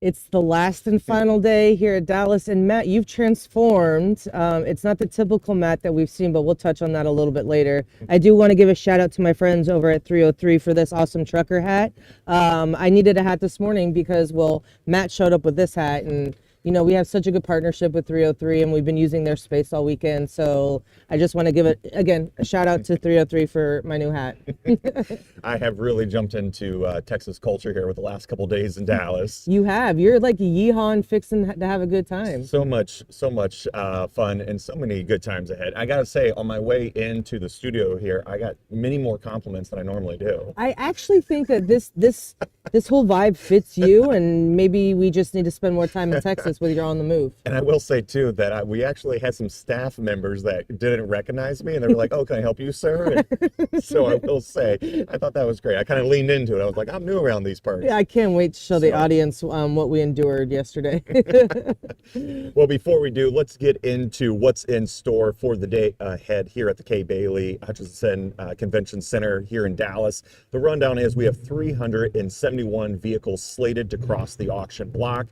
It's the last and final day here at Dallas. And Matt, you've transformed. It's not the typical Matt that we've seen, but we'll touch on that a little bit later. I do want to give a shout out to my friends over at 303 for this awesome trucker hat. I needed a hat this morning because, well, Matt showed up with this hat, and we have such a good partnership with 303, and we've been using their space all weekend. So I just want to give it, again, a shout out to 303 for my new hat. I have really jumped into Texas culture here with the last couple days in Dallas. You have. You're like yeehaw and fixing to have a good time. So much fun and so many good times ahead. I gotta say, on my way into the studio here, I got many more compliments than I normally do. I actually think that this whole vibe fits you, and maybe we just need to spend more time in Texas when you're on the move. And I will say too that we actually had some staff members that didn't recognize me, and they were like, "Oh, can I help you, sir?" And so I will say, I thought that was great. I kind of leaned into it. I was like, "I'm new around these parts." Yeah, I can't wait to show the audience what we endured yesterday. Well, before we do, let's get into what's in store for the day ahead here at the Kay Bailey Hutchinson Convention Center here in Dallas. The rundown is we have 371 vehicles slated to cross the auction block.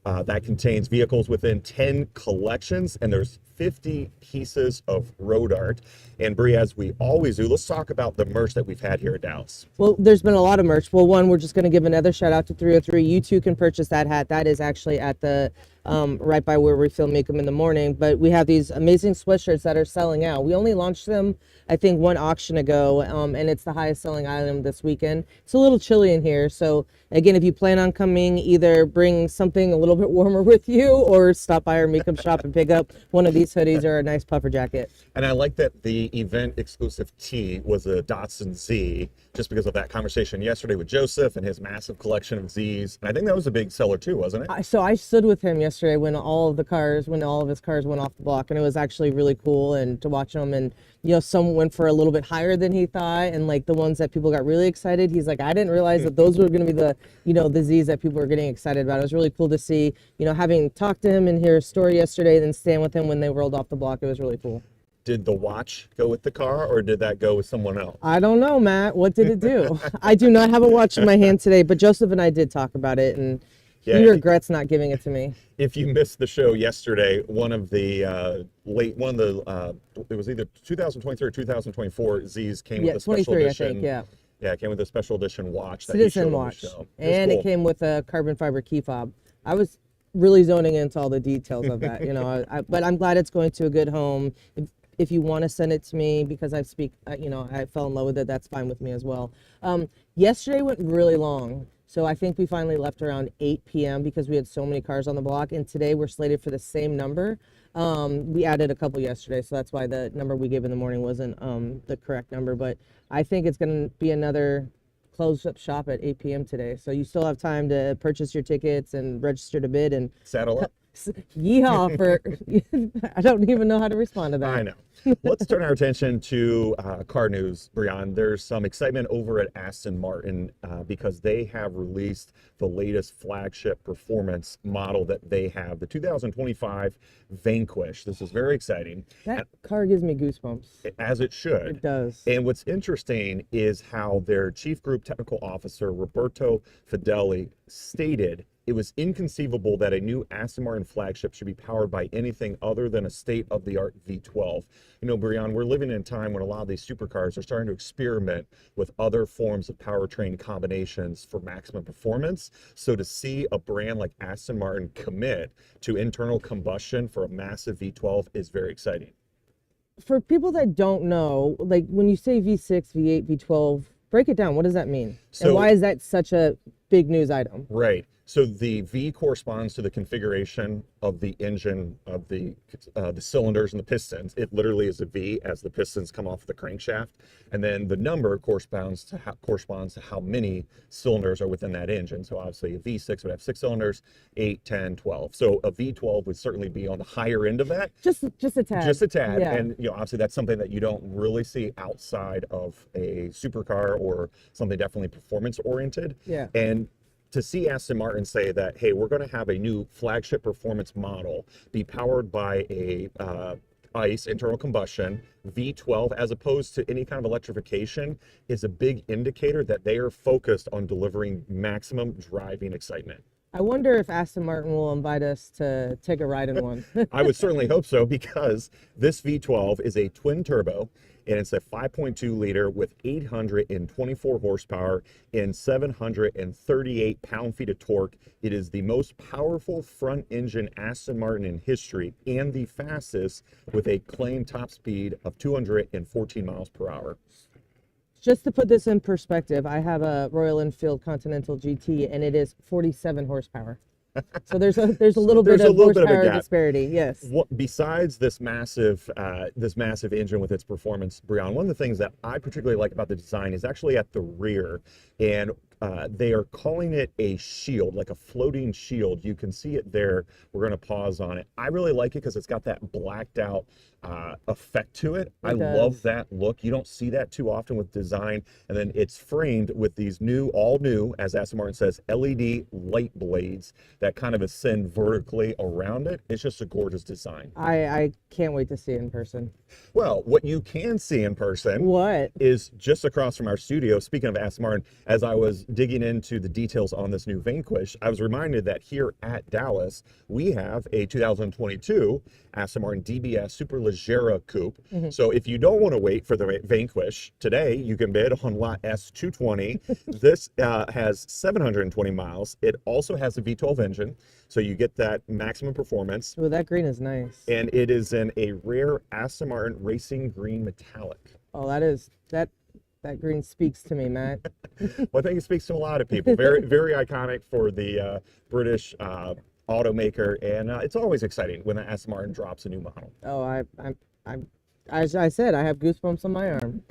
That contains vehicles within 10 collections, and there's 50 pieces of road art. And Bree, as we always do, let's talk about the merch that we've had here at Dallas. Well, there's been a lot of merch. Well, one, we're just going to give another shout out to 303. You too can purchase that hat. That is actually at the right by where we film Mecum in the morning. But we have these amazing sweatshirts that are selling out. We only launched them, I think, one auction ago, and it's the highest selling item this weekend. It's a little chilly in here, so again, if you plan on coming, either bring something a little bit warmer with you or stop by our Mecum shop and pick up one of these hoodies or a nice puffer jacket. And I like that the event exclusive tee was a Datsun Z, just because of that conversation yesterday with Joseph and his massive collection of Zs. And I think that was a big seller too, wasn't it? So I stood with him yesterday when all of his cars went off the block, and it was actually really cool and to watch them. And some went for a little bit higher than he thought, and like the ones that people got really excited, he's like, I didn't realize that those were going to be the the Z's that people were getting excited about. It was really cool to see, having talked to him and hear his story yesterday, then stand with him when they rolled off the block. It was really cool. Did the watch go with the car, or did that go with someone else? I don't know, Matt. What did it do? I do not have a watch in my hand today, but Joseph and I did talk about it, and he regrets not giving it to me. If you missed the show yesterday, one of the it was either 2023 or 2024 Z's came with a special edition. I think, yeah. Yeah, it came with a special edition watch. Citizen watch. And cool. It came with a carbon fiber key fob. I was really zoning into all the details of that, but I'm glad it's going to a good home. If you want to send it to me because I fell in love with it, that's fine with me as well. Yesterday went really long. So I think we finally left around 8 p.m. because we had so many cars on the block, and today we're slated for the same number. We added a couple yesterday, so that's why the number we gave in the morning wasn't the correct number, but I think it's going to be another closed up shop at 8 p.m. today. So you still have time to purchase your tickets and register to bid and saddle up. Yeehaw for I don't even know how to respond to that. I know. Let's turn our attention to car news, Brian. There's some excitement over at Aston Martin because they have released the latest flagship performance model that they have, the 2025 Vanquish. This is very exciting. That car gives me goosebumps. As it should. It does. And what's interesting is how their Chief Group Technical Officer, Roberto Fedeli, stated it was inconceivable that a new Aston Martin flagship should be powered by anything other than a state-of-the-art V12. Brian, we're living in a time when a lot of these supercars are starting to experiment with other forms of powertrain combinations for maximum performance. So to see a brand like Aston Martin commit to internal combustion for a massive V12 is very exciting. For people that don't know, like when you say V6, V8, V12, break it down. What does that mean? And why is that such a big news item? Right. So the V corresponds to the configuration of the engine of the cylinders and the pistons. It literally is a V as the pistons come off the crankshaft, and then the number corresponds to how many cylinders are within that engine. So obviously a V6 would have 6 cylinders, 8, 10, 12. So a V12 would certainly be on the higher end of that. Just a tad. Just a tad. Yeah. And obviously that's something that you don't really see outside of a supercar or something definitely performance oriented. Yeah. And to see Aston Martin say that, hey, we're going to have a new flagship performance model be powered by a ICE, internal combustion, V12, as opposed to any kind of electrification, is a big indicator that they are focused on delivering maximum driving excitement. I wonder if Aston Martin will invite us to take a ride in one. I would certainly hope so, because this V12 is a twin turbo, and it's a 5.2 liter with 824 horsepower and 738 pound-feet of torque. It is the most powerful front engine Aston Martin in history, and the fastest, with a claimed top speed of 214 miles per hour. Just to put this in perspective, I have a Royal Enfield Continental GT, and it is 47 horsepower. So there's a little bit of horsepower disparity. Yes. Besides this massive engine with its performance, Brian, one of the things that I particularly like about the design is actually at the rear, and they are calling it a shield, like a floating shield. You can see it there. We're going to pause on it. I really like it because it's got that blacked out effect to it. I love that look. You don't see that too often with design. And then it's framed with these all new, as Aston Martin says, LED light blades that kind of ascend vertically around it. It's just a gorgeous design. I can't wait to see it in person. Well, what you can see in person is just across from our studio. Speaking of Aston Martin, as I was digging into the details on this new Vanquish, I was reminded that here at Dallas, we have a 2022 Aston Martin DBS Superleggera Coupe. So if you don't want to wait for the Vanquish, today you can bid on lot S220. This has 720 miles. It also has a V12 engine, so you get that maximum performance. Oh, that green is nice. And it is in a rare Aston Martin Racing Green Metallic. Oh, that green speaks to me, Matt. Well, I think it speaks to a lot of people. Very, very iconic for the British automaker, and it's always exciting when the Aston Martin drops a new model. Oh, as I said, I have goosebumps on my arm.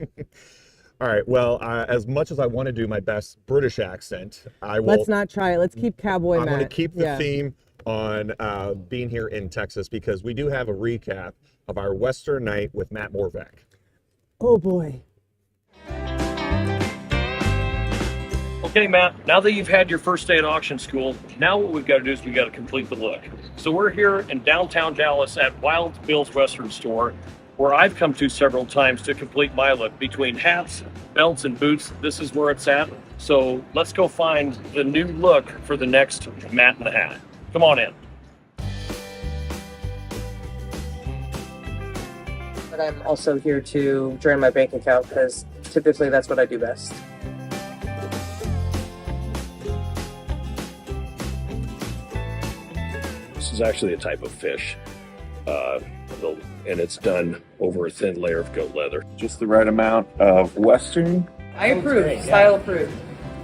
All right. Well, as much as I want to do my best British accent, I will. Let's not try it. Let's keep Cowboy Matt. I'm going to keep the theme on being here in Texas, because we do have a recap of our Western night with Matt Morvac. Oh boy. Okay, Matt, now that you've had your first day at auction school, now what we've got to do is we've got to complete the look. So we're here in downtown Dallas at Wild Bill's Western Store, where I've come to several times to complete my look. Between hats, belts, and boots, this is where it's at. So let's go find the new look for the next Matt in the Hat. Come on in. But I'm also here to drain my bank account, because typically that's what I do best. This is actually a type of fish, and it's done over a thin layer of goat leather. Just the right amount of Western. I approve, style approved.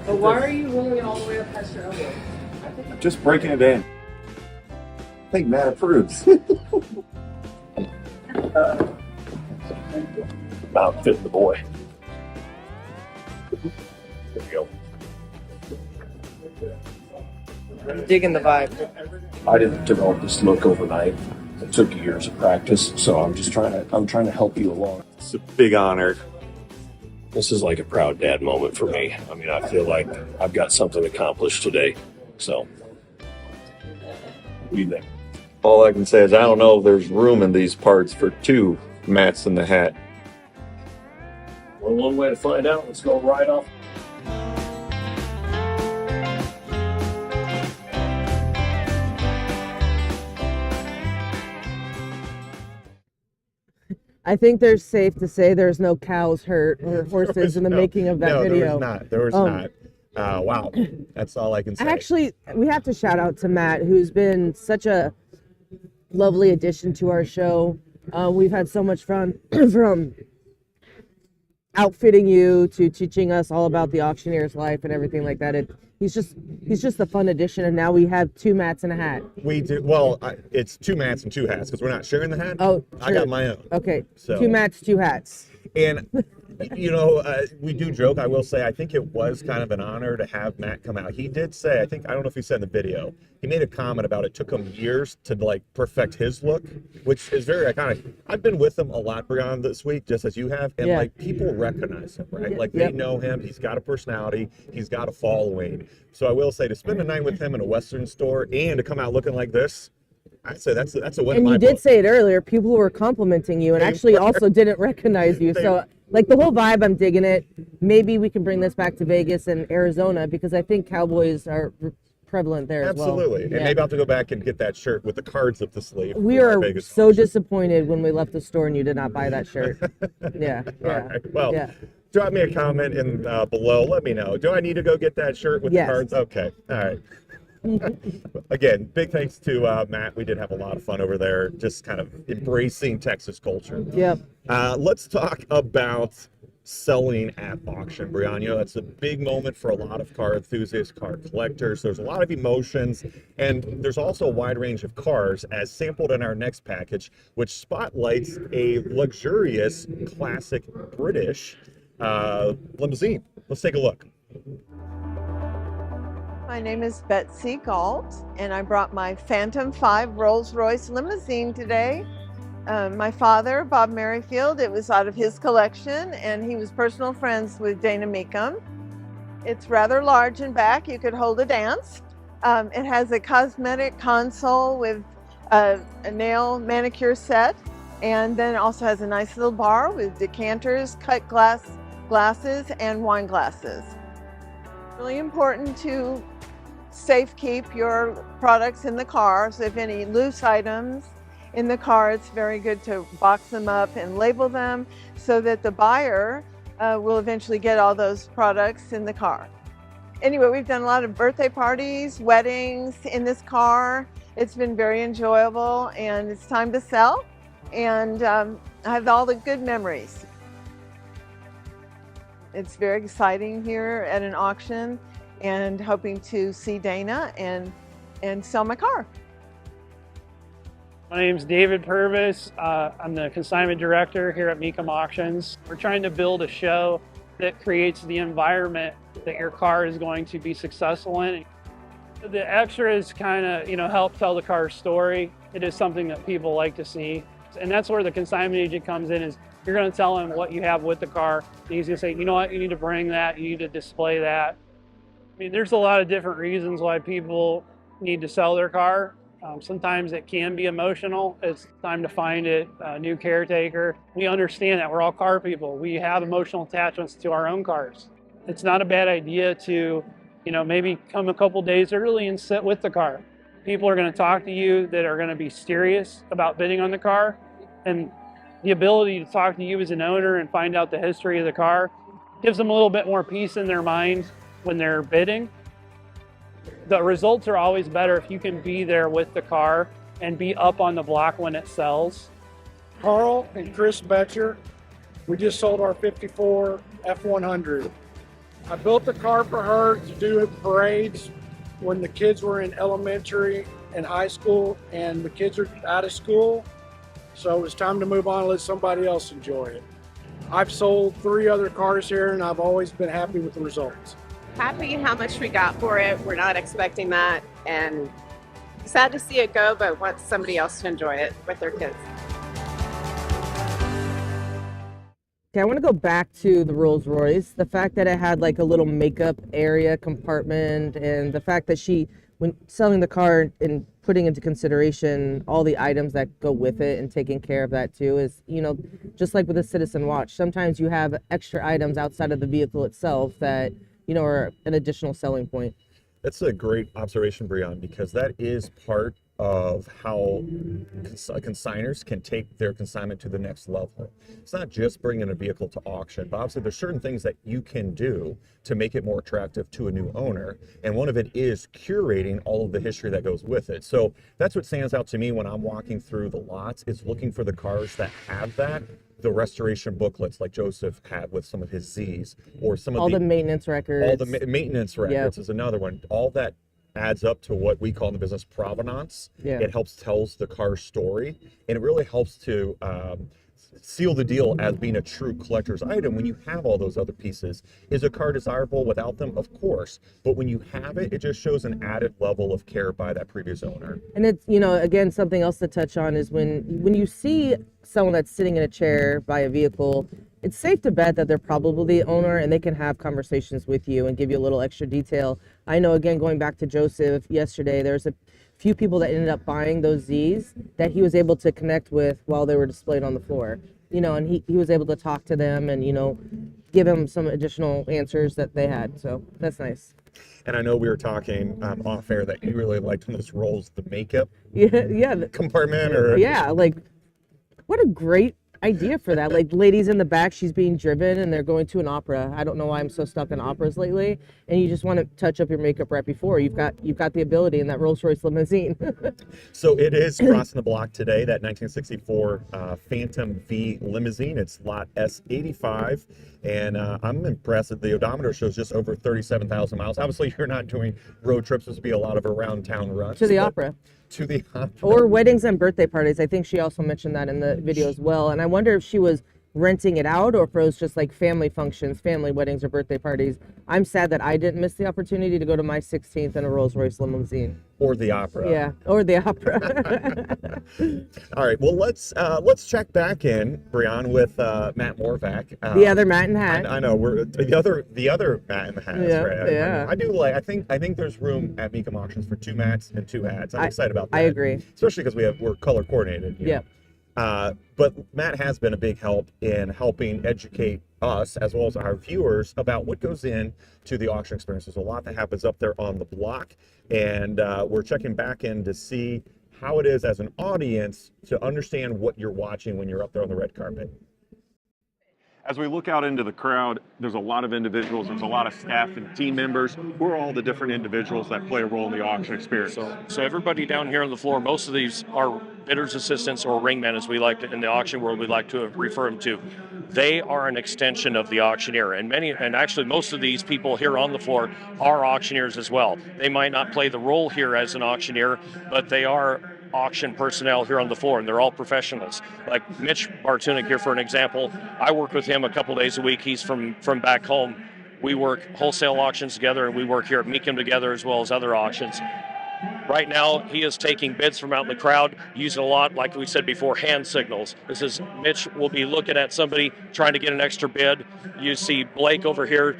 But why are you rolling it all the way up past your elbow? Just breaking it in. I think Matt approves. About fitting the boy. There we go. I'm digging the vibe. I didn't develop this look overnight. It took years of practice, so I'm trying to help you along. It's a big honor. This is like a proud dad moment for me. I mean, I feel like I've got something accomplished today. So, what do you think? All I can say is I don't know if there's room in these parts for two Matts in the Hat. Well, one way to find out. Let's go right off. I think there's safe to say there's no cows hurt or horses in the making of that video. There was not. Wow. That's all I can say. Actually, we have to shout out to Matt, who's been such a lovely addition to our show. We've had so much fun from outfitting you to teaching us all about the auctioneer's life and everything like that. He's just a fun addition, and now we have two Matts in a hat. We do. Well, it's two Matts and two hats, because we're not sharing the hat. Oh, true. I got my own. Okay, So. two Matts, two hats. And, we do joke. I will say, I think it was kind of an honor to have Matt come out. He did say, I don't know if he said in the video, he made a comment about it took him years to perfect his look, which is very iconic. I've been with him a lot, Brian, this week, just as you have, and people recognize him, right? They know him. He's got a personality. He's got a following. So I will say, to spend a night with him in a Western store and to come out looking like this, I'd say that's a win. And in my you did book. say it earlier, people were complimenting you and actually also didn't recognize you. So the whole vibe, I'm digging it. Maybe we can bring this back to Vegas and Arizona, because I think cowboys are prevalent there as well. Absolutely. And maybe I'll have to go back and get that shirt with the cards up the sleeve. We are so disappointed when we left the store and you did not buy that shirt. Yeah. All right. Well, drop me a comment in below. Let me know. Do I need to go get that shirt with the cards? Okay. All right. Again, big thanks to Matt. We did have a lot of fun over there, just kind of embracing Texas culture. Yep. Let's talk about selling at auction, Brianna. You know, that's a big moment for a lot of car enthusiasts, car collectors. There's a lot of emotions, and there's also a wide range of cars, as sampled in our next package, which spotlights a luxurious, classic British limousine. Let's take a look. My name is Betsy Galt, and I brought my Phantom 5 Rolls-Royce limousine today. My father, Bob Merrifield, it was out of his collection, and he was personal friends with Dana Mecum. It's rather large in back. You could hold a dance. It has a cosmetic console with a nail manicure set, and then it also has a nice little bar with decanters, cut glasses, and wine glasses. Really important to safe keep your products in the car. So if any loose items in the car, it's very good to box them up and label them so that the buyer will eventually get all those products in the car. Anyway, we've done a lot of birthday parties, weddings in this car. It's been very enjoyable, and it's time to sell, and I have all the good memories. It's very exciting here at an auction, and hoping to see Dana and sell my car. My name's David Purvis. I'm the consignment director here at Mecum Auctions. We're trying to build a show that creates the environment that your car is going to be successful in. The extras kind of, help tell the car's story. It is something that people like to see. And that's where the consignment agent comes in, is you're going to tell him what you have with the car. And he's going to say, you know what, you need to bring that, you need to display that. I mean, there's a lot of different reasons why people need to sell their car. Sometimes it can be emotional. It's time to find a new caretaker. We understand that we're all car people. We have emotional attachments to our own cars. It's not a bad idea to, maybe come a couple days early and sit with the car. People are going to talk to you that are going to be serious about bidding on the car, and the ability to talk to you as an owner and find out the history of the car gives them a little bit more peace in their mind when they're bidding. The results are always better if you can be there with the car and be up on the block when it sells. Carl and Chris Betcher, we just sold our 54 F100. I built the car for her to do parades when the kids were in elementary and high school, and the kids are out of school. So it was time to move on and let somebody else enjoy it. I've sold 3 other cars here, and I've always been happy with the results. Happy how much we got for it. We're not expecting that, and sad to see it go, but want somebody else to enjoy it with their kids. Okay, I want to go back to the Rolls Royce. The fact that it had like a little makeup area compartment, and the fact that she, when selling the car and putting into consideration all the items that go with it and taking care of that too, is, just like with a Citizen watch, sometimes you have extra items outside of the vehicle itself that, are an additional selling point. That's a great observation, Brianna, because that is part of how consigners can take their consignment to the next level. It's not just bringing a vehicle to auction, but obviously there's certain things that you can do to make it more attractive to a new owner, and one of it is curating all of the history that goes with it. So that's what stands out to me when I'm walking through the lots, is looking for the cars that have that. The restoration booklets like Joseph had with some of his Z's, or some of the maintenance records. All the maintenance records is another one. All that adds up to what we call in the business provenance. It helps tells the car's story, and it really helps to seal the deal as being a true collector's item when you have all those other pieces. Is a car desirable without them? Of course. But when you have it, it just shows an added level of care by that previous owner. And it's, again, something else to touch on is when you see someone that's sitting in a chair by a vehicle, it's safe to bet that they're probably the owner, and they can have conversations with you and give you a little extra detail. I know, again, going back to Joseph yesterday, there's a few people that ended up buying those Z's that he was able to connect with while they were displayed on the floor. and he was able to talk to them and, give them some additional answers that they had. So that's nice. And I know we were talking off air that you really liked when those rolls, the makeup Yeah. compartment, or Yeah, like what a great idea for that. Like ladies in the back, she's being driven and they're going to an opera. I don't know why I'm so stuck in operas lately. And you just want to touch up your makeup right before. You've got the ability in that Rolls Royce limousine. So it is crossing the block today, that 1964 Phantom V limousine. It's lot S85. And I'm impressed that the odometer shows just over 37,000 miles. Obviously, you're not doing road trips. This would be a lot of around town runs. To the opera. To the opera. Or weddings and birthday parties. I think she also mentioned that in the video as well. And I wonder if she was renting it out or if it was just like family functions, family weddings or birthday parties. I'm sad that I didn't miss the opportunity to go to my 16th in a Rolls Royce limousine. Or the opera. Yeah, or the opera. All right, well, let's check back in, Brian, with Matt Morvac. The other Matt in the Hat. I know we're the other Matt in the Hat. Yeah, Right? yeah. I do like. I think there's room at Mecum Auctions for 2 Matts and 2 hats. I'm excited about that. I agree, especially because we're color coordinated. Yeah. But Matt has been a big help in helping educate us as well as our viewers about what goes in to the auction experience. There's a lot that happens up there on the block, and we're checking back in to see how it is as an audience to understand what you're watching when you're up there on the red carpet. As we look out into the crowd, there's a lot of individuals, there's a lot of staff and team members. Who are all the different individuals that play a role in the auction experience? So everybody down here on the floor, most of these are bidders assistants or ringmen, as we like to, in the auction world, we like to refer them to. They are an extension of the auctioneer, and actually most of these people here on the floor are auctioneers as well. They might not play the role here as an auctioneer, but they are auction personnel here on the floor, and they're all professionals. Like Mitch Bartunik here, for an example, I work with him a couple days a week. He's from back home. We work wholesale auctions together, and we work here at Mecum together as well as other auctions. Right now, he is taking bids from out in the crowd, using a lot, like we said before, hand signals. This is Mitch will be looking at somebody trying to get an extra bid. You see Blake over here.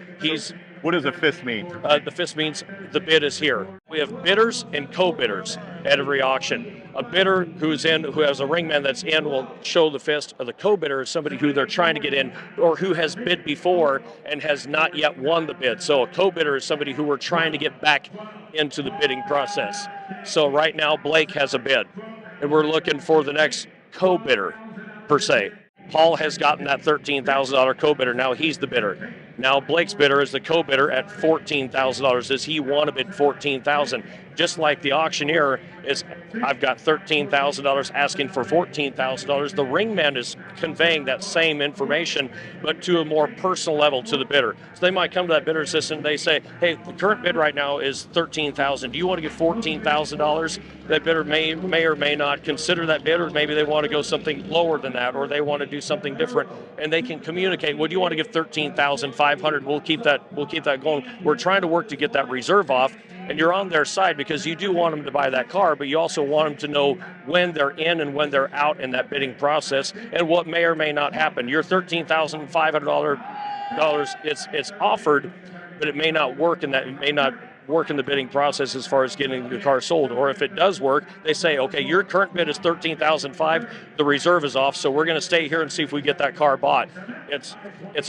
What does a fist mean? The fist means the bid is here. We have bidders and co-bidders at every auction. A bidder who has a ringman that's in will show the fist. The co-bidder is somebody who they're trying to get in or who has bid before and has not yet won the bid. So a co-bidder is somebody who we're trying to get back into the bidding process. So right now Blake has a bid and we're looking for the next co-bidder per se. Paul has gotten that $13,000 co-bidder. Now he's the bidder. Now Blake's bidder is the co-bidder at $14,000. Does he want to bid $14,000? Just like the auctioneer is, I've got $13,000 asking for $14,000. The ringman is conveying that same information, but to a more personal level to the bidder. So they might come to that bidder assistant. They say, "Hey, the current bid right now is $13,000. Do you want to get $14,000?" That bidder may or may not consider that bid, or maybe they want to go something lower than that, or they want to do something different, and they can communicate. Well, do you want to give $13,500? We'll keep that going. We're trying to work to get that reserve off, and you're on their side because you do want them to buy that car, but you also want them to know when they're in and when they're out in that bidding process, and what may or may not happen. Your $13,500, it's offered, but it may not work, and that it may not work in the bidding process as far as getting the car sold. Or if it does work, they say, okay, your current bid is $13,500, the reserve is off, so we're going to stay here and see if we get that car bought. It's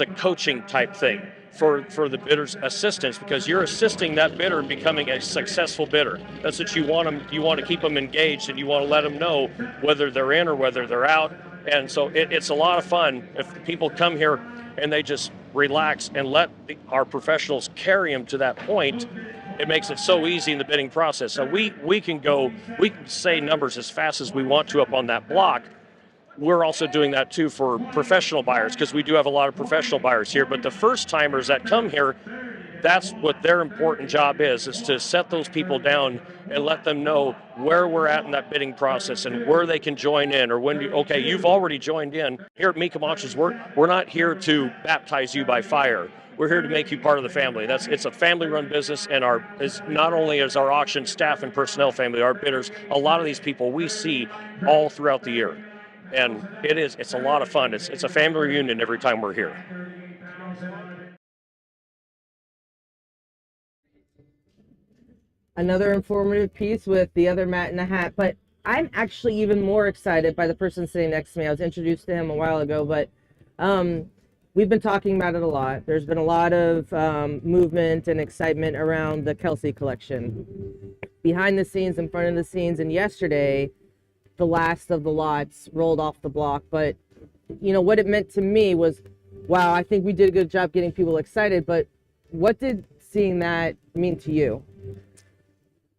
a coaching type thing for the bidder's assistance, because you're assisting that bidder in becoming a successful bidder. That's what you want them. You want to keep them engaged, and you want to let them know whether they're in or whether they're out. And so it's a lot of fun if people come here and they just relax and let our professionals carry them to that point. It makes it so easy in the bidding process. So we can say numbers as fast as we want to up on that block. We're also doing that too for professional buyers, because we do have a lot of professional buyers here. But the first timers that come here, that's what their important job is to set those people down and let them know where we're at in that bidding process and where they can join in, or when you've already joined in. Here at Mecum Auctions, we're not here to baptize you by fire. We're here to make you part of the family. It's a family-run business, and not only is our auction staff and personnel family, our bidders, a lot of these people we see all throughout the year. And it's a lot of fun. It's a family reunion every time we're here. Another informative piece with the other Matt in the Hat. But I'm actually even more excited by the person sitting next to me. I was introduced to him a while ago, but we've been talking about it a lot. There's been a lot of movement and excitement around the Kelsey collection, behind the scenes, in front of the scenes, and yesterday, the last of the lots rolled off the block. But you know what it meant to me was, wow, I think we did a good job getting people excited. But what did seeing that mean to you?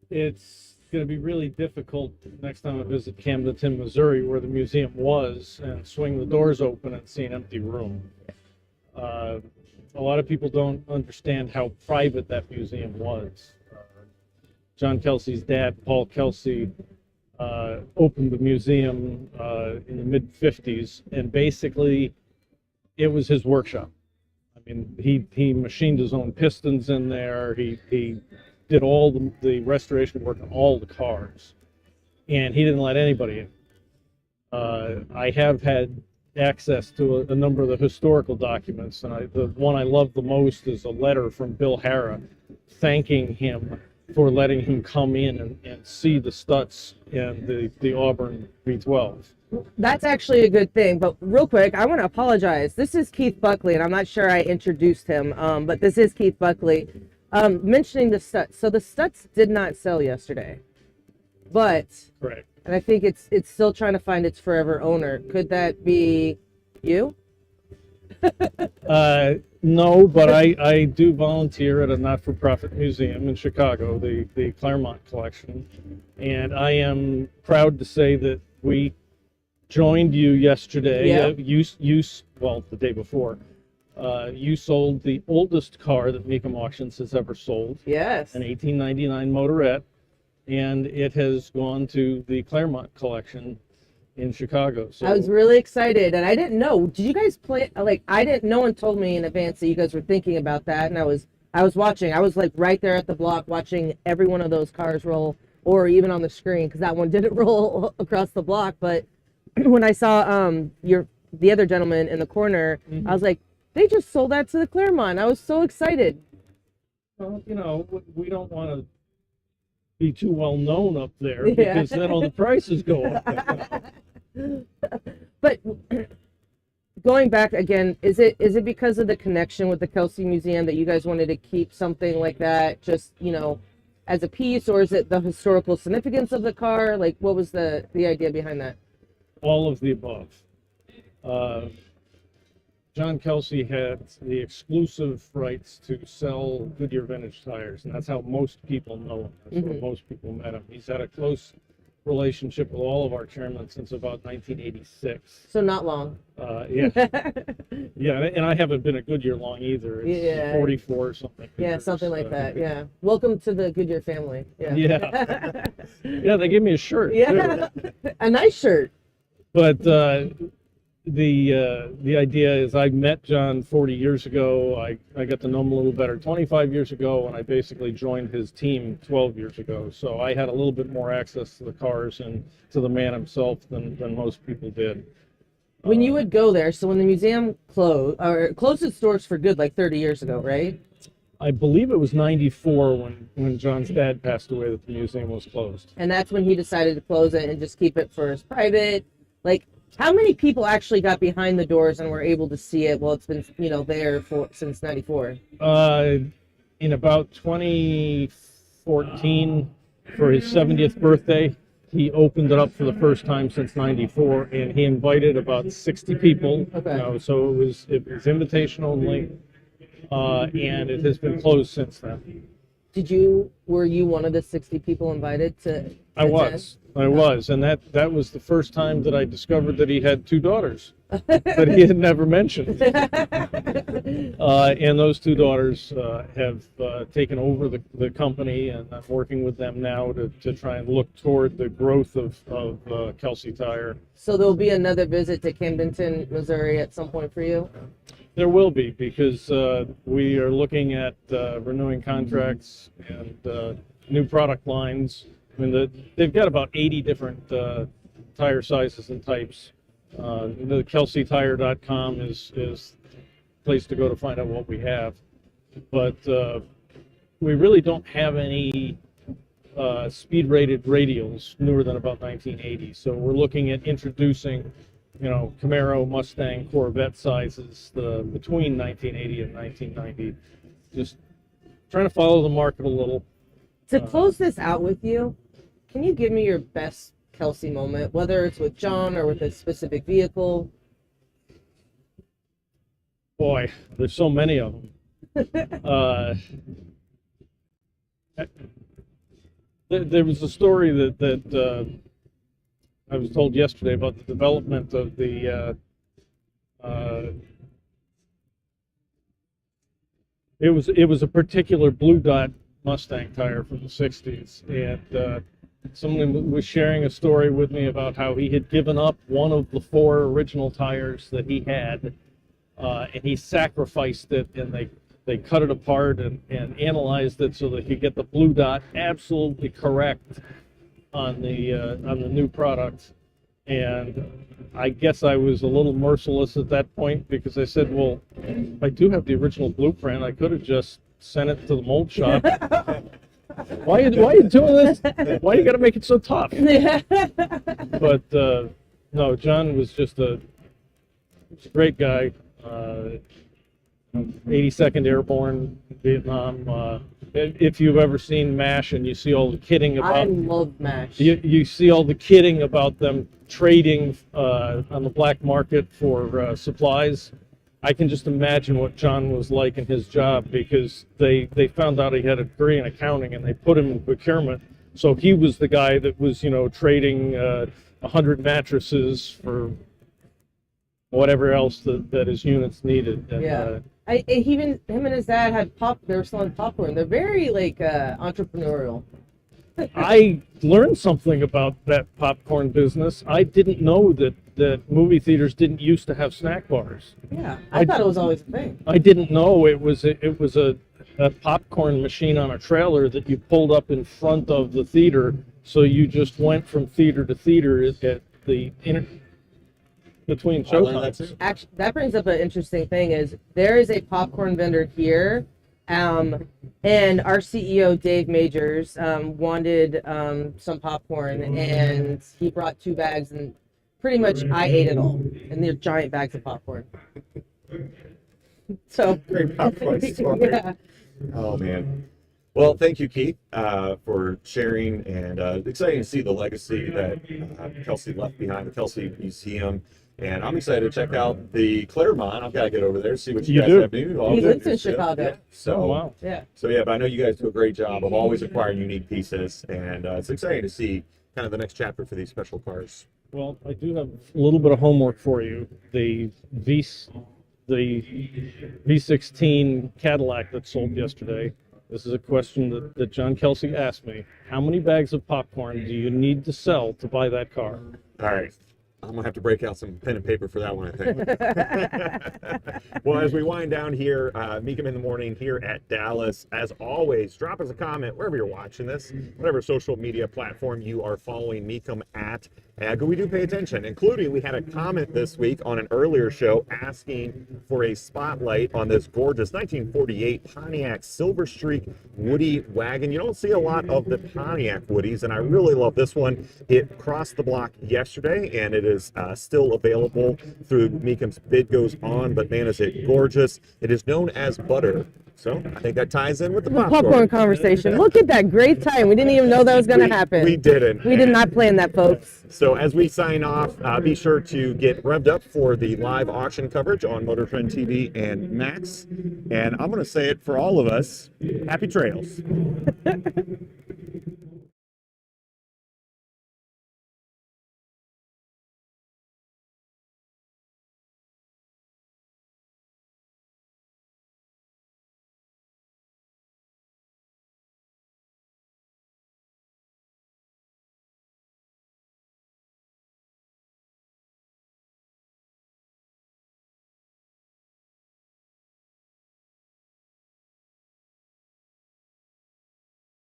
It's going to be really difficult next time I visit Camdenton, Missouri, where the museum was, and swing the doors open and see an empty room. A lot of people don't understand how private that museum was. John Kelsey's dad, Paul Kelsey, opened the museum in the mid-50s, and basically it was his workshop. I mean, he machined his own pistons in there. He did all the restoration work on all the cars, and he didn't let anybody in. I have had access to a number of the historical documents, and the one I love the most is a letter from Bill Harrah thanking him for letting him come in and see the Stutz and the Auburn V12. That's actually a good thing. But real quick, I want to apologize. This is Keith Buckley, and I'm not sure I introduced him, but this is Keith Buckley. Mentioning the Stutz. So the Stutz did not sell yesterday, but Correct. And I think it's still trying to find its forever owner. Could that be you? No, but I do volunteer at a not-for-profit museum in Chicago, the Claremont Collection, and I am proud to say that we joined you yesterday. Yep. Well, the day before. You sold the oldest car that Mecum Auctions has ever sold. Yes. An 1899 Motorette, and it has gone to the Claremont Collection in Chicago. So I was really excited, and I didn't know. Did you guys play? Like, I didn't. No one told me in advance that you guys were thinking about that, and I was watching. I was like right there at the block, watching every one of those cars roll, or even on the screen, because that one didn't roll across the block. But when I saw the other gentleman in the corner, Mm-hmm. I was like, they just sold that to the Claremont. I was so excited. Well, you know, we don't want to be too well known up there, Yeah. because then all the prices go up. But going back again, is it because of the connection with the Kelsey Museum that you guys wanted to keep something like that, just, you know, as a piece, or is it the historical significance of the car? Like, what was the idea behind that? All of the above. John Kelsey had the exclusive rights to sell Goodyear vintage tires, and that's how most people know him. That's where most people met him. He's had a close relationship with all of our chairmen since about 1986. So not long. Yeah, yeah, and I haven't been at Goodyear long either. It's Yeah. 44 or something. Yeah, something like that. Yeah. Welcome to the Goodyear family. Yeah. Yeah. Yeah, they gave me a shirt. Yeah. Too. A nice shirt. But the idea is I met John 40 years ago. I got to know him a little better 25 years ago, and I basically joined his team 12 years ago. So I had a little bit more access to the cars and to the man himself than most people did. When you would go there, so when the museum closed its doors for good like 30 years ago, right? I believe it was 94 when John's dad passed away that the museum was closed. And that's when he decided to close it and just keep it for his private. Like, how many people actually got behind the doors and were able to see it while it's been, you know, there since 94? In about 2014, for his 70th birthday, he opened it up for the first time since 94, and he invited about 60 people. Okay. You know, so it was invitation only, and it has been closed since then. Were you one of the 60 people invited to I was, and that was the first time that I discovered that he had 2 daughters that he had never mentioned. And those 2 daughters have taken over the company, and I'm working with them now to try and look toward the growth of Kelsey Tire. So there'll be another visit to Camdenton, Missouri at some point for you? There will be, because we are looking at renewing contracts and new product lines. I mean, they've got about 80 different tire sizes and types. The KelseyTire.com is the place to go to find out what we have. But we really don't have any speed-rated radials newer than about 1980. So we're looking at introducing, Camaro, Mustang, Corvette sizes between 1980 and 1990. Just trying to follow the market a little. To close this out with you, can you give me your best Kelsey moment, whether it's with John or with a specific vehicle? Boy, there's so many of them. There was a story that I was told yesterday about the development of the it was a particular blue dot Mustang tire from the 60s, and someone was sharing a story with me about how he had given up one of the 4 original tires that he had, and he sacrificed it, and they cut it apart and analyzed it so they could get the blue dot absolutely correct on the new product. And I guess I was a little merciless at that point, because I said, well, I do have the original blueprint. I could have just sent it to the mold shop. Why are you doing this? Why you got to make it so tough? But no, John was just a great guy. 82nd Airborne, Vietnam. If you've ever seen MASH and you see all the kidding about, I love MASH. You see all the kidding about them trading on the black market for supplies. I can just imagine what John was like in his job, because they found out he had a degree in accounting and they put him in procurement. So he was the guy that was, trading 100 mattresses for whatever else that his units needed. And, yeah. Even him and his dad had they were selling popcorn. They're very entrepreneurial. I learned something about that popcorn business. I didn't know that movie theaters didn't used to have snack bars. Yeah, I thought it was always a thing. I didn't know it was a popcorn machine on a trailer that you pulled up in front of the theater. So you just went from theater to theater at the between showtimes. Actually, that brings up an interesting thing. Is there is a popcorn vendor here, and our CEO Dave Majors wanted some popcorn, and he brought 2 bags, and pretty much I ate it all, and they're giant bags of popcorn. So Great popcorn story. yeah. Oh man. Well, thank you, Keith, for sharing, and exciting to see the legacy that Kelsey left behind, the Kelsey Museum. And I'm excited to check out the Claremont. I've got to get over there, see what you guys do? have new. He lives in Chicago. Yeah. So, Oh, wow. Yeah. So yeah, but I know you guys do a great job of always acquiring unique pieces, and it's exciting to see kind of the next chapter for these special cars. Well, I do have a little bit of homework for you. The V16 Cadillac that sold yesterday. This is a question that John Kelsey asked me. How many bags of popcorn do you need to sell to buy that car? All right. I'm going to have to break out some pen and paper for that one, I think. Well, as we wind down here, Mecum in the Morning here at Dallas, as always, drop us a comment wherever you're watching this, whatever social media platform you are following Mecum at. We do pay attention, including we had a comment this week on an earlier show asking for a spotlight on this gorgeous 1948 Pontiac Silver Streak Woody wagon. You don't see a lot of the Pontiac Woodies, and I really love this one. It crossed the block yesterday, and it is still available through Mecum's Bid Goes On, but man, is it gorgeous. It is known as Butter. So I think that ties in with the popcorn conversation. Look at that, great time. We didn't even know that was going to happen. We didn't. We did not plan that, folks. So as we sign off, be sure to get revved up for the live auction coverage on Motor Trend TV and Max. And I'm going to say it for all of us, happy trails.